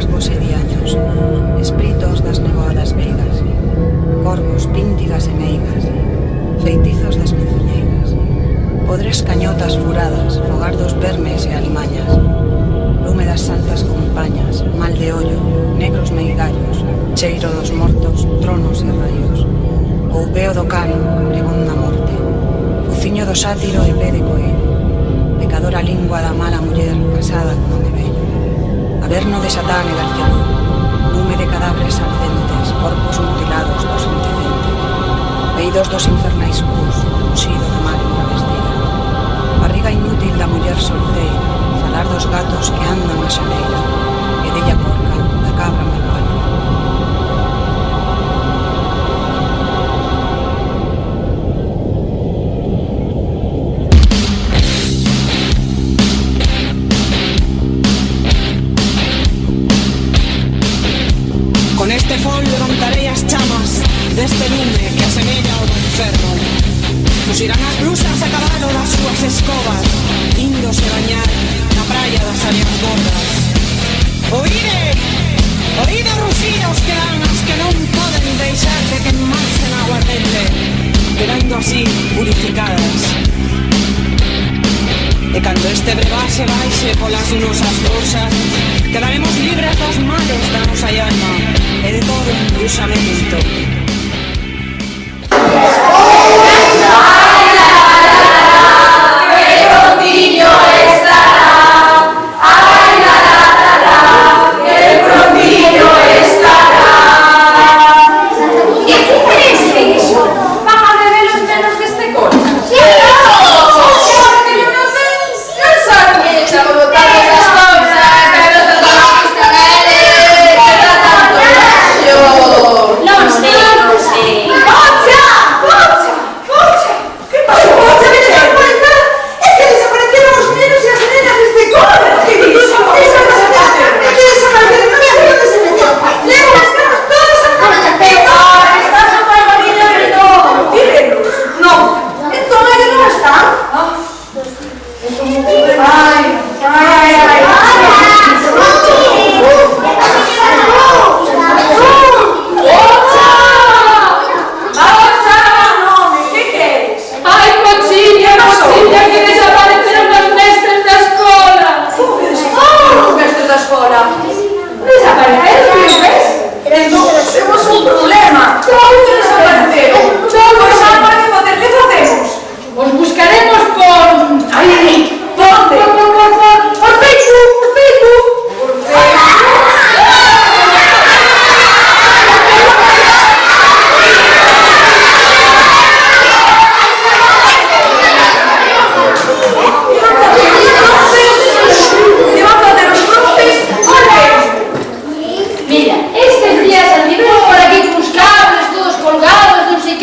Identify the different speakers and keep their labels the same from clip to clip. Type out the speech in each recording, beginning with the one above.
Speaker 1: rasgos e diaños, espritos das nevoadas veigas, corvos, píntigas e meigas, feitizos das menzuñeiras, podres cañotas furadas, fogar dos vermes e alimañas, lume das santas compañas, mal de ollo, negros meigallos, cheiro dos mortos, tronos e raios, o veo do cano, pregón na morte, fuciño do sátiro e pé de coelho, pecadora lingua da mala muller casada con home vello, averno de Satán e Belcebú, lume de cadáveres ardentes, corpos mutilados dos indecentes, veidos dos infernais cus, uxido da mar embravestida, barriga inútil da muller solteira, falar dos gatos que andan na xaneira, e della porca, da cabra mal palo.
Speaker 2: Con este fol levantarei as chamas deste lume que asemella ao do inferno. Fuxirán as brusas a cabalo das súas escobas, índose bañar na praia das áreas gordas. Oíde! Oíde ruxíos que dan as que non poden deixar de quemarse na aguardente, quedando así purificadas. E cando este brebaxe baixe polas nosas bolsas, quedaremos libres dos males da nosa alma e de todo embruxamento.
Speaker 3: Mira, estes días anduvemos por aquí cos cables todos colgados, non sei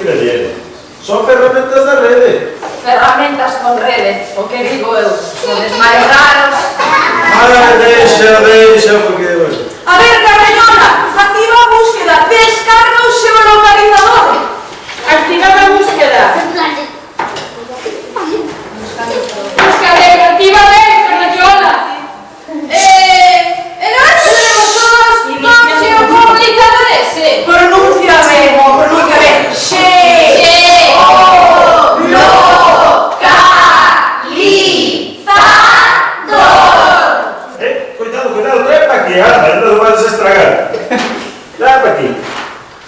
Speaker 3: ingredientes. Son ferramentas da rede.
Speaker 4: Ferramentas con rede, o que digo eu, sodes máis raros.
Speaker 3: Deixa, porque... Bueno.
Speaker 4: A ver, Carreñola, activa a búsqueda, descarga o seu localizador. Activa a búsqueda. Búscade, activa ben, Carreñola. E non sabemos todos como se o comunicador ese. Pronuncia ben.
Speaker 3: Cuidado, trae para aquí, anda, no lo vas a estragar. Trae para aquí.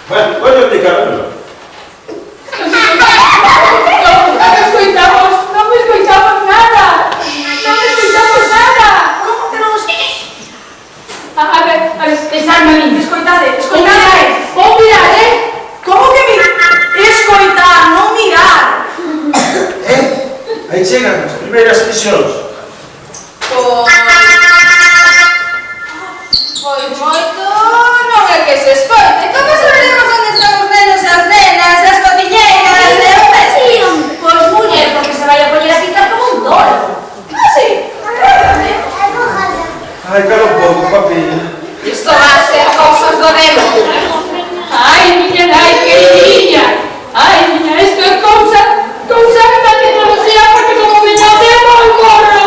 Speaker 3: Bueno, voy a explicarlo.
Speaker 4: Non me escoitamos nada. Como que non A ver, pensarme a mí. Escoitade. Vou mirar, Como que mirar? Escoitar, non mirar.
Speaker 3: Aí chegan as primeiras misións.
Speaker 4: Pois moito non é que se escoite. Como saberemos onde están os nenos e as nenas, as cociñeiras e o vestido? Pois muller, porque se vai a poñer a picar como un toro. Ah, sí?
Speaker 3: Ai, cala un pouco, papi.
Speaker 4: Isto vai a ser cousas do demo. Ai, miña nai queridinha. Ai, miña, isto é cousa da tecnoloxía, porque como veña o demo, morro.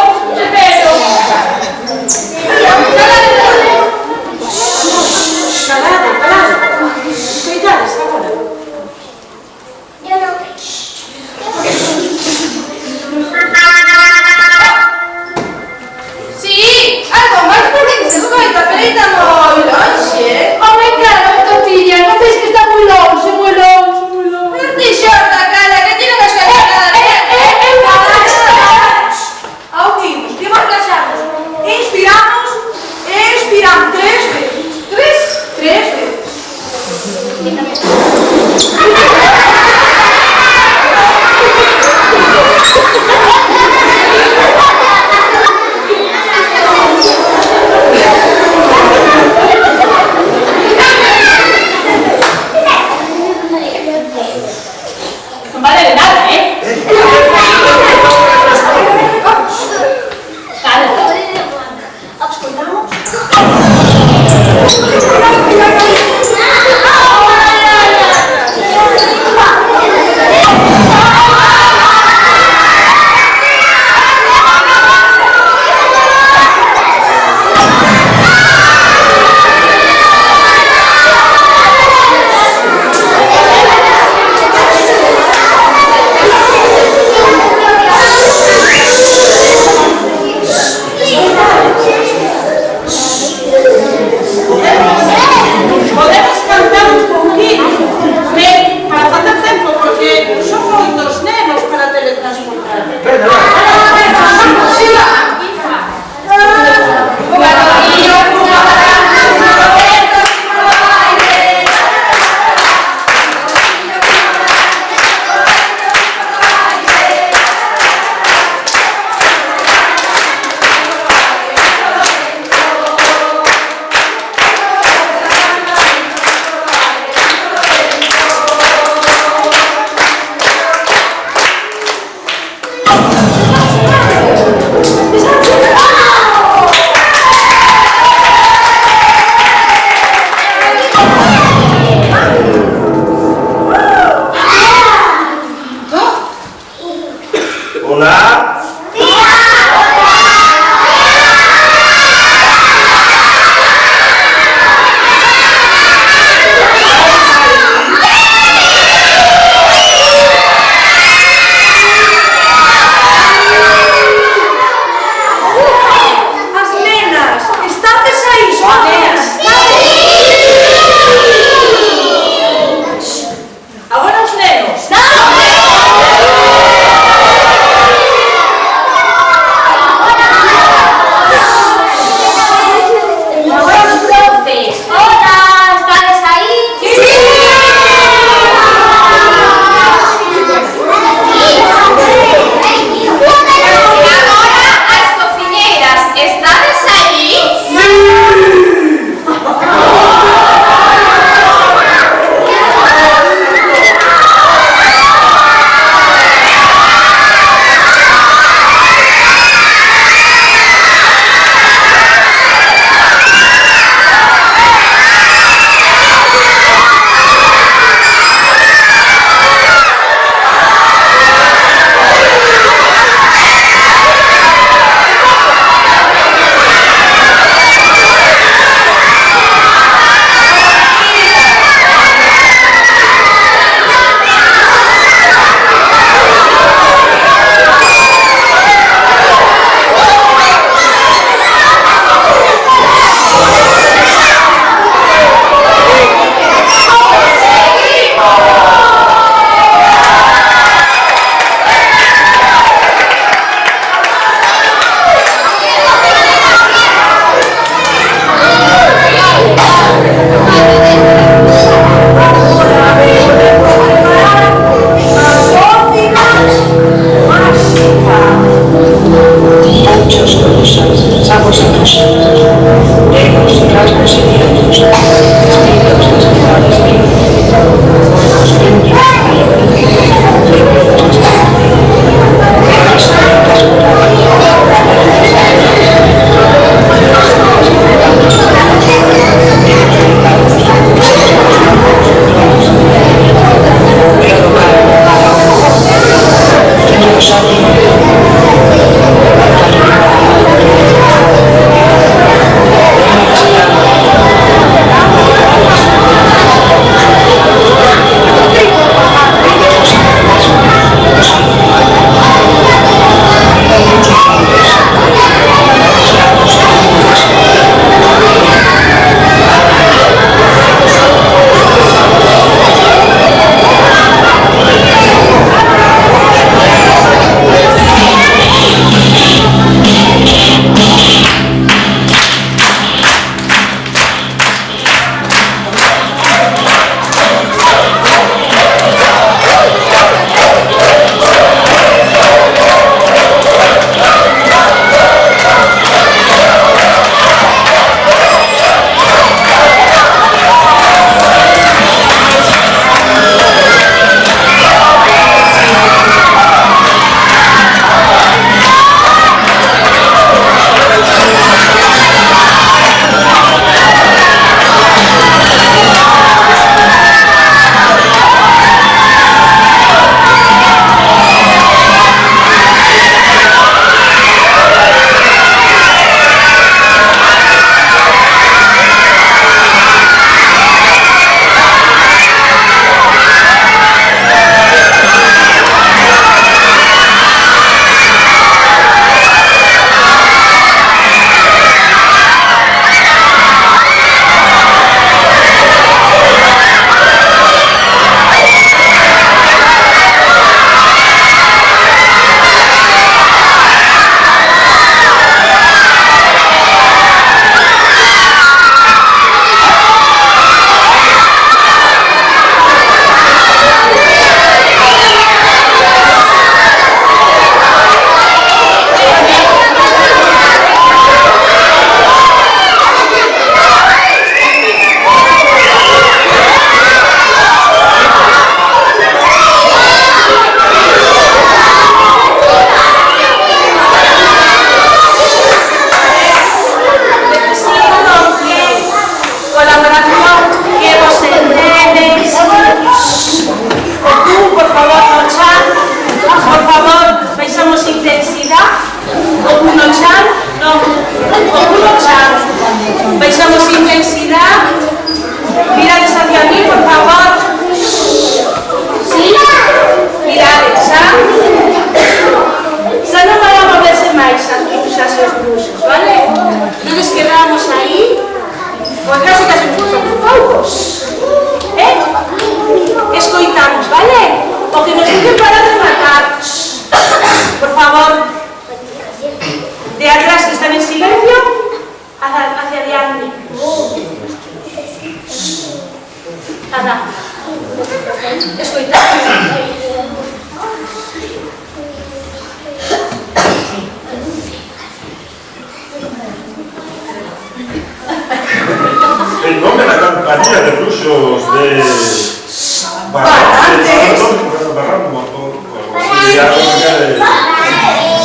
Speaker 3: agua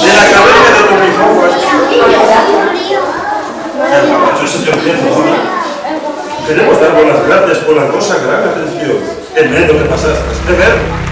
Speaker 3: de la cabeza de Tomifoguas. El caballo se te olvida ahora. Queremos dar las gracias por la cosa gran atención. En medio que pasaste de ver.